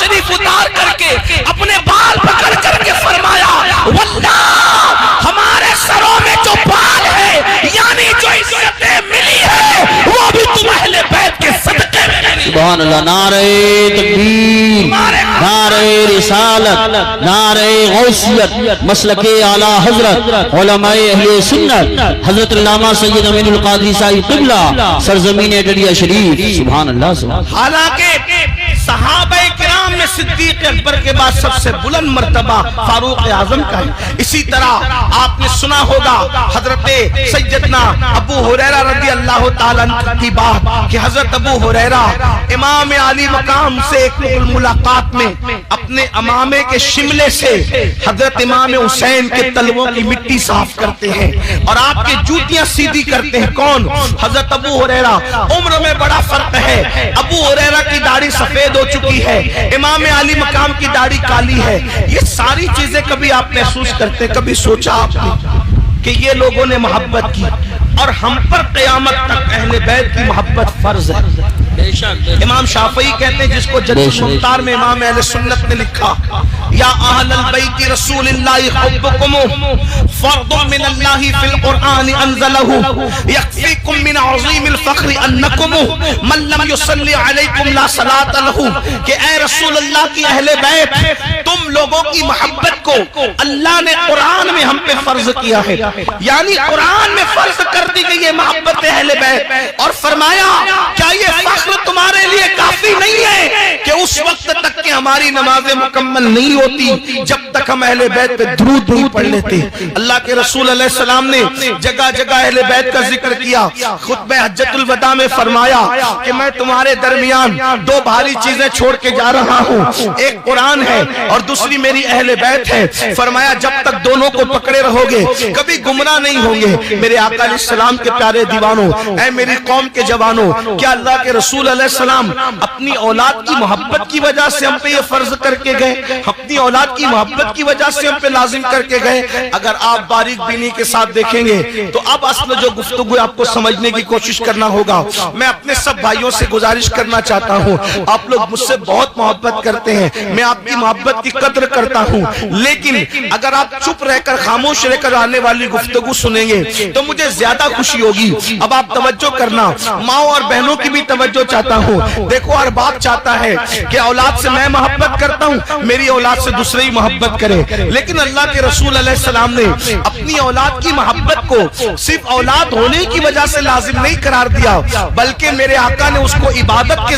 شریف اتار کر کے اپنے بال پکڑ کر کے فرمایا واللہ ہمارے سروں میں جو بال ہے یعنی جو عزتیں ملی ہے وہ بھی تم اہل بیت کے صدقے میں ملی۔ سبحان اللہ، نعرہ تکبیر، نعرہ رسالت، نعرہ غوثیت، مسلک اعلی حضرت علماء اہل سنت حضرت علامہ سید امین القادری صاحب قبلہ سرزمین ڈڈیا شریف۔ سبحان اللہ سبحان اللہ۔ حالانکہ صحابہ کرام میں صدیق اکبر کے بعد سب سے بلند مرتبہ فاروق اعظم کا ہے۔ اسی طرح آپ نے سنا ہوگا حضرت سیدنا ابو ہریرہ رضی اللہ تعالیٰ عنہ کی بات کہ حضرت ابو ہریرہ امام علی مقام سے ایک ملاقات میں اپنے امامے کے شملے سے حضرت امام حسین کے تلووں کی مٹی صاف کرتے ہیں اور آپ کے جوتیاں سیدھی کرتے ہیں۔ کون؟ حضرت ابو ہریرہ۔ عمر میں بڑا فرق ہے، ابو ہریرہ کی داڑھی سفید ہو چکی ہے، امام علی مقام کی داڑھی کالی ہے۔ یہ ساری چیزیں کبھی آپ محسوس کرتے، کبھی سوچا آپ نے کہ یہ لوگوں نے محبت کی اور ہم پر قیامت تک اہل بیت کی محبت فرض ہے؟ امام شافعی کہتے ہیں جس کو جد المختار میں امام اہل سنت نے لکھا یا اہل البیت رسول اللہ حبکم فرض من اللہ فی القرآن انزلہ یکفیکم من عظیم الفخر انکم من لم یصلی علیکم لا صلاۃ لہ، کہ اے رسول اللہ کی اہل بیت تم لوگوں کی محبت کو اللہ نے قرآن میں ہم پہ فرض کیا ہے، یعنی قرآن میں فرض کر دی گئی ہے محبت اہل بیت، اور فرمایا کیا یہ فخر تمہارے لیے کافی نہیں ہے کہ اس وقت تک کہ ہماری نمازیں مکمل نہیں ہوتی جب تک ہم اہل بیت پہ درود نہیں پڑھ لیتے؟ اللہ کے رسول علیہ السلام نے جگہ جگہ اہل بیت کا ذکر کیا۔ خطبہ حجۃ الوداع میں فرمایا کہ میں تمہارے درمیان دو بھاری چیزیں چھوڑ کے جا رہا ہوں، ایک قرآن ہے اور دوسری میری اہل بیت ہے۔ فرمایا جب تک دونوں کو پکڑے رہو گے کبھی گمراہ نہیں ہوں گے۔ میرے آقا علیہ السلام کے پیارے دیوانوں، اے میری قوم کے جوانوں، کیا اللہ کے رسول علیہ السلام اپنی اولاد کی محبت کی وجہ سے ہم پہ یہ فرض کر کے گئے، اپنی اولاد کی محبت کی وجہ سے ہم پہ لازم کر کے گئے؟ اگر آپ باریک بینی کے ساتھ دیکھیں گے تو اب اصل جو گفتگو آپ کو سمجھنے کی کوشش کرنا ہوگا۔ میں اپنے سب بھائیوں سے گزارش کرنا چاہتا ہوں، آپ لوگ مجھ سے بہت محبت کرتے ہیں، میں آپ کی محبت کی قدر کرتا ہوں، لیکن اگر آپ چپ رہ کر خاموش رہ کر آنے والی گفتگو سنیں گے تو مجھے زیادہ خوشی ہوگی۔ اب آپ توجہ کرنا، ماں اور بہنوں کی بھی توجہ چاہتا ہوں۔ دیکھو ہر باپ چاہتا ہے کہ اولاد سے میں محبت کرتا ہوں، میری اولاد سے دوسرے ہی محبت کرے، لیکن اللہ کے رسول علیہ السلام نے اپنی اولاد کی محبت کو صرف اولاد ہونے کی وجہ سے لازم نہیں قرار دیا، بلکہ میرے آقا نے اس کو عبادت کے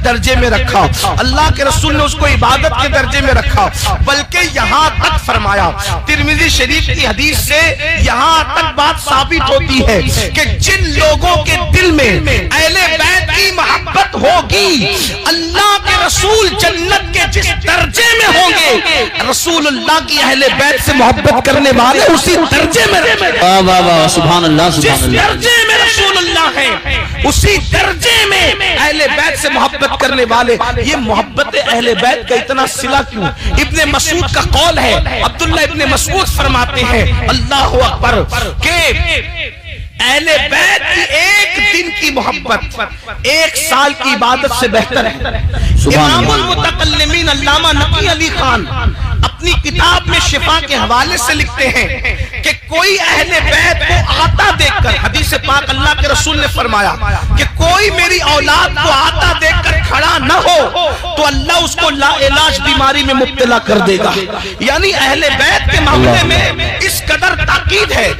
درجے میں رکھا، اللہ کے رسول نے اس کو عبادت کے درجے میں رکھا، بلکہ یہاں تک فرمایا، ترمذی شریف کی حدیث سے یہاں تک بات ثابت ہوتی ہے کہ جن لوگوں کے دل میں اہل بیت کی محبت ہوگی، اللہ کے رسول جنت کے جس درجے میں ہوں گے، رسول اللہ کی اہل بیت سے محبت کرنے والے اسی درجے میں رہیں گے۔ واہ واہ سبحان اللہ سبحان جس اللہ۔ درجے میں رسول اللہ ہے اسی درجے میں اہل بیت سے محبت کرنے والے۔ یہ محبت اہل بیت کا اتنا صلہ کیوں؟ ابن مسعود کا قول ہے، عبداللہ ابن مسعود فرماتے ہیں اللہ اکبر کہ اہل بیت کی ایک دن کی محبت ایک سال کی عبادت سے بہتر ہے۔ امام المتکلمین علامہ نقی علی خان اپنی کتاب میں شفا کے حوالے سے لکھتے ہیں کہ کوئی اہل بیت کو آتا دیکھ کر، حدیث پاک اللہ کے رسول نے فرمایا کہ کوئی میری اولاد کو آتا دیکھ کر کھڑا نہ ہو تو اللہ اس کو لا علاج بیماری میں مبتلا کر دے گا۔ یعنی اہل بیت کے معاملے میں اس قدر تاکید ہے،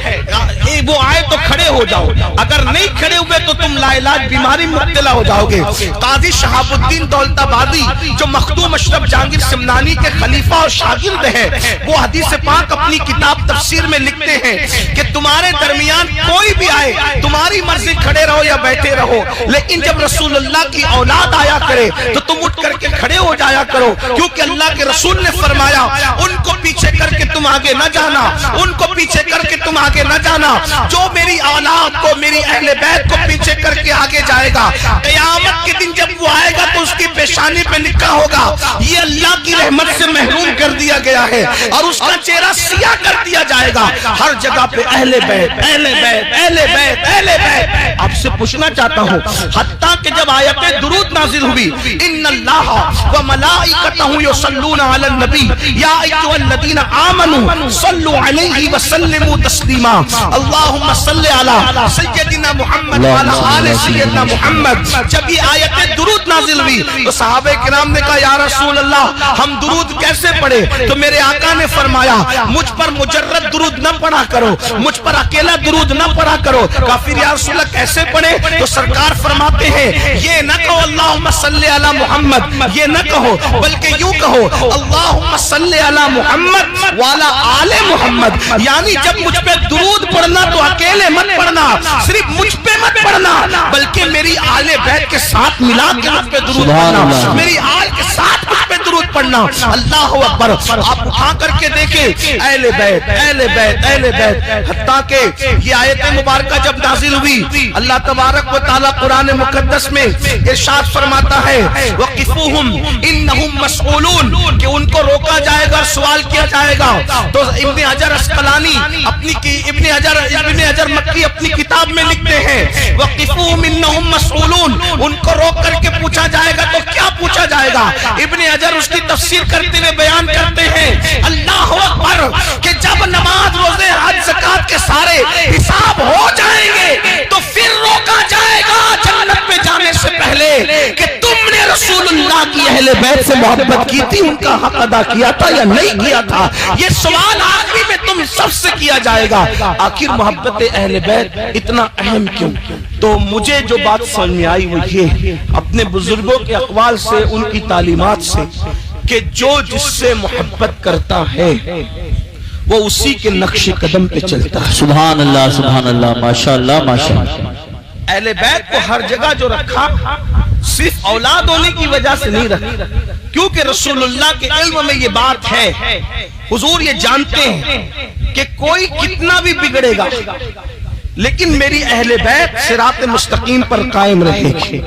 وہ آئے تو کھڑے ہو جاؤ، اگر نہیں کھڑے ہوئے تو تم لا علاج بیماری میں مبتلا ہو جاؤ گے۔ قاضی شہاب الدین دولت آبادی جو مخدوم اشرف جہانگیر سمنانی کے خلیفہ اور شاگرد ہے، وہ حدیث پاک اپنی کتاب تفسیر میں لکھتے ہیں کہ تمہارے درمیان کوئی بھی آئے، تمہاری مرضی کھڑے رہو یا بیٹھے رہو، لیکن جب رسول اللہ کی اولاد آیا کرے تو تم اٹھ کر کے کھڑے ہو جایا کرو، کیونکہ اللہ کے رسول نے فرمایا ان کو پیچھے کر کے تم آگے نہ جانا، ان کو پیچھے کر کے تم آگے نہ جانا۔ جو میری اولاد کو، میری اہل بیت کو پیچھے کر کے آگے جائے گا، قیامت کے دن جب وہ آئے گا تو اس کی پیشانی پہ لکھا ہوگا یہ اللہ کی رحمت سے محروم کر دیا گیا ہے، اور اس کا چہرہ سیاہ کر دیا جائے گا۔ ہر جگہ پہ اہل بیت اہل بیت اہل بیت اہل بیت۔ آپ سے پوچھنا چاہتا ہوں، حتیٰ کہ جب آیت درود نازل ہوئی ان اللہ و وملائکتہ یصلون علی النبی یا ایھا الذین آمنوا صلوا علیہ وسلموا تسلیما اللہم صل علی سیدنا محمد وعلی آل سیدنا محمد. جب یہ آیت درود نازل ہوئی تو صحابہ کرام نے کہا یا رسول اللہ ہم درود کیسے پڑھے؟ تو میرے آقا نے فرمایا مجھ پر مجرد درود نہ پڑھا کرو, مجھ پر اکیلا درود نہ پڑھا کرو. کافر یا رسول اللہ کیسے پڑھے؟ تو سرکار فرماتے ہیں یہ نہ کہو اللہم صلی علی محمد, یہ نہ کہو بلکہ یوں کہو اللہم صلی علی محمد وعلی آل محمد. یعنی جب مجھ پہ درود پڑھنا تو اکیلے مت پڑھنا, صرف مجھ پہ مت پڑھنا بلکہ میری آل بیت کے ساتھ ملا کے مجھ پہ درود پڑھنا, میری آل کے ساتھ مجھ پہ درود پڑھنا. اللہ اکبر. آپ اٹھا کر کے دیکھیں اہل بیت اہل بیت اہل بیت, حتیٰ کہ یہ آیت مبارکہ جب نازل ہوئی اللہ تبارک و تعالی قرآن مقدس میں ارشاد فرماتا ہے وقفوہم انہم مسئولون, کہ ان کو روکا جائے گا, سوال کیا جائے گا. تو ابن حجر اسقلانی ابن حجر مکی اپنی کتاب میں لکھتے ہیں وقفوہم انہم مسئولون, ان کو روک کر کے پوچھا جائے گا. تو کیا پوچھا جائے گا؟ ابن حجر اس کی تفسیر کرتے ہوئے بیان کرتے ہیں اللہ اکبر کہ جب نماز روزے حج زکات کے سارے حساب ہو جائیں گے تو پھر روکا جائے گا جنت میں جانے سے پہلے کہ تم نے رسول اللہ کی اہل بیت سے محبت کی تھی, ان کا حق ادا کیا تھا یا نہیں کیا تھا. یہ سوال آخری میں تم سب سے کیا جائے گا. آخر محبت اہل بیت اتنا اہم کیوں؟ تو مجھے جو بات سمجھ میں آئی وہ یہ اپنے بزرگوں کے اقوال سے, ان کی تعلیمات سے, کہ جو جس سے محبت کرتا ہے وہ اسی کے نقش قدم پہ چلتا ہے. سبحان اللہ ماشاءاللہ ماشاءاللہ. اہل بیت کو ہر جگہ جو رکھا صرف اولاد ہونے کی وجہ سے نہیں رکھا, کیونکہ رسول اللہ کے علم میں یہ بات ہے, حضور یہ جانتے ہیں کہ کوئی کتنا بھی بگڑے گا لیکن میری اہل بیت صراط مستقیم پر قائم رہے گی.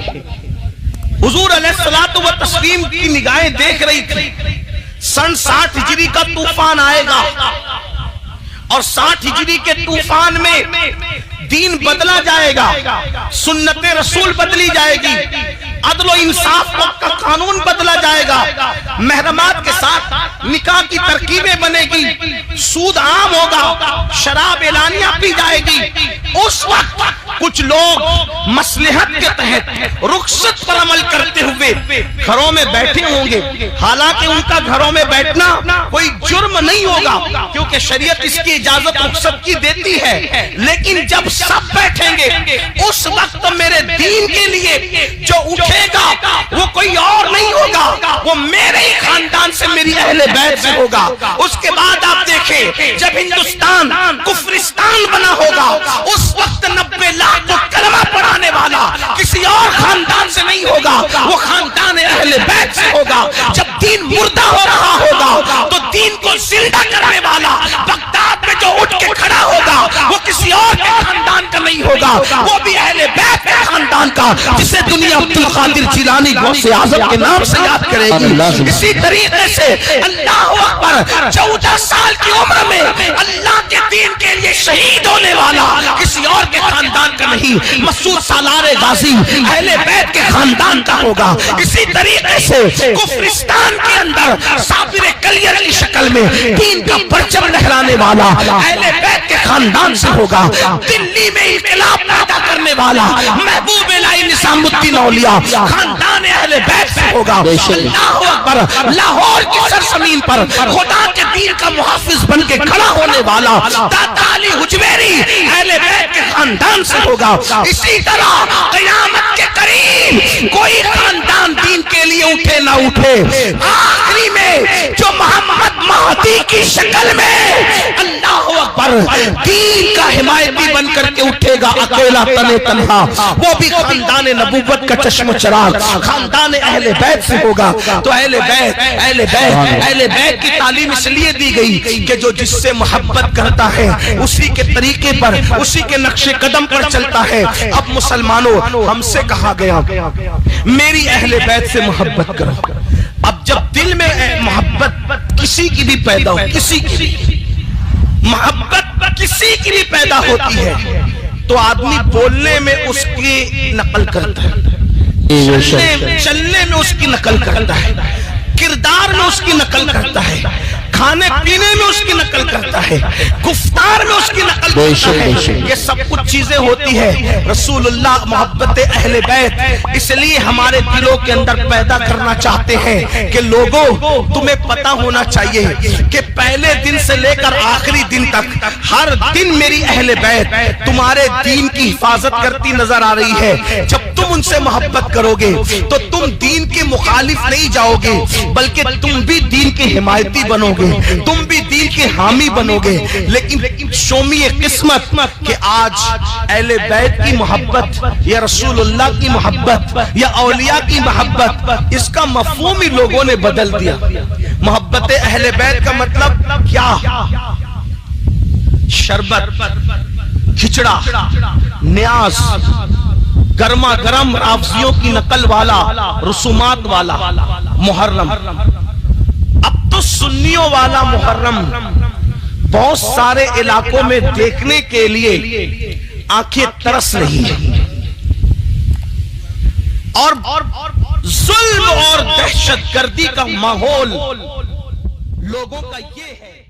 حضور علیہ الصلوۃ والتسلیم کی نگاہیں دیکھ رہی تھی سن 60 ہجری کا طوفان آئے گا اور 60 ہجری کے طوفان میں دین بدلا جائے گا, سنت رسول بدلی جائے گی, عدل و انصاف کا قانون بدلا جائے گا, محرمات کے ساتھ نکاح کی ترکیبیں بنے گی, سود عام ہوگا, شراب اعلانیہ پی جائے گی. اس وقت کچھ لوگ مصلحت کے تحت رخصت پر عمل کرتے ہوئے گھروں میں بیٹھے ہوں گے, حالانکہ ان کا گھروں میں بیٹھنا کوئی جرم نہیں ہوگا کیونکہ شریعت اس کی اجازت رخصت کی دیتی ہے. لیکن جب سب بیٹھیں گے اس وقت میرے دین کے لیے جو اٹھے گا وہ کوئی اور نہیں ہوگا, وہ میرے ہی خاندان سے, میری اہل بیت سے ہوگا. اس کے بعد آپ دیکھیں جب ہندوستان کفرستان بنا ہوگا اس وقت 90 لاکھ کو کلمہ پڑھانے والا کسی اور خاندان سے نہیں ہوگا, وہ خاندان اہل بیت سے ہوگا. جب دین مردہ ہو رہا ہوگا تو دین کو زندہ کرنے والا بغداد میں جو اٹھ کے کھڑا ہوگا وہ کسی اور کے خاندان کا نہیں ہوگا, وہ بھی اہل بیت کے خاندان کا, جسے دنیا عبد القادر جیلانی غوث اعظم کے نام سے یاد کرے گی. اسی طریقے سے اللہ اکبر 14 سال کی عمر میں اللہ کے دین کے لیے شہید ہونے والا کسی اور کے خاندان کا نہیں, مسعود سالار غازی اہل بیت کے خاندان کا ہوگا. اسی طریقے سے کفرستان کے اندر صابر کلیر کی شکل میں دین کا پرچم لہرانے والا اہل بیت کے خاندان سے ہوگا. دلی میں انقلاب پیدا کرنے والا محبوب الہی نظام الدین اولیاء خاندان اہل بیت سے ہوگا. اللہ اکبر. لاہور کی سرزمین پر خدا کے دین کا محافظ بن کے کھڑا ہونے والا داتا علی حجویری اہل بیت کے خاندان سے ہوگا. اسی طرح قیامت کے قریب کوئی خاندان دین کے لیے اٹھے نہ اٹھے, آخری میں جو محمد مہدی کی شکل میں اللہ اکبر دین کا حمایتی بن کر کے اٹھے گا اکیلا تنے تنہا, وہ بھی خاندان نبوت کا چشم و چراغ خاندان اہل بیت سے ہوگا. تو اہل بیت کی تعلیم اس لیے دی گئی کہ جو جس سے محبت کرتا ہے اسی کے طریقے پر, اسی کے نقش قدم پر چلتا ہے. اب مسلمانوں ہم سے کہا گیا میری اہل بیت سے محبت کرو. اب جب دل میں محبت کسی کی بھی پیدا ہو, کسی کی بھی محبت کسی کی بھی پیدا ہوتی ہے تو آدمی بولنے میں اس کی نقل کرتا ہے, چلنے میں اس کی نقل کرتا ہے. میں اس کی نقل کرتا ہے، کھانے پینے میں اس کی نقل کرتا ہے، گفتار میں اس کی نقل کرتا ہے، یہ سب کچھ چیزیں ہوتی ہے رسول اللہ محبت اہل بیت اس لیے ہمارے دلوں کے اندر پیدا کرنا چاہتے ہیں کہ لوگوں تمہیں پتہ ہونا چاہیے کہ پہلے دن سے لے کر آخری دن تک ہر دن میری اہل بیت تمہارے دین کی حفاظت کرتی نظر آ رہی ہے۔ جب تم ان سے محبت کرو گے تو تم دین کے مخالف نہیں جاؤ گے، بلکہ تم بھی دین کے حمایتی بنو گے، تم بھی دین کے حامی بنو گے۔ لیکن شومی قسمت کہ آج اہل بیت کی محبت یا رسول اللہ کی محبت یا اولیاء کی محبت، اس کا مفہوم ہی لوگوں نے بدل دیا۔ محبت اہل بیت کا مطلب کیا؟ شربت، کھچڑا، نیاز، گرما گرم رافضیوں کی نقل والا، رسومات والا محرم۔ اب تو سنیوں والا محرم بہت سارے علاقوں میں دیکھنے کے لیے آنکھیں ترس رہی ہیں، اور ظلم اور دہشت گردی کا ماحول لوگوں کا یہ ہے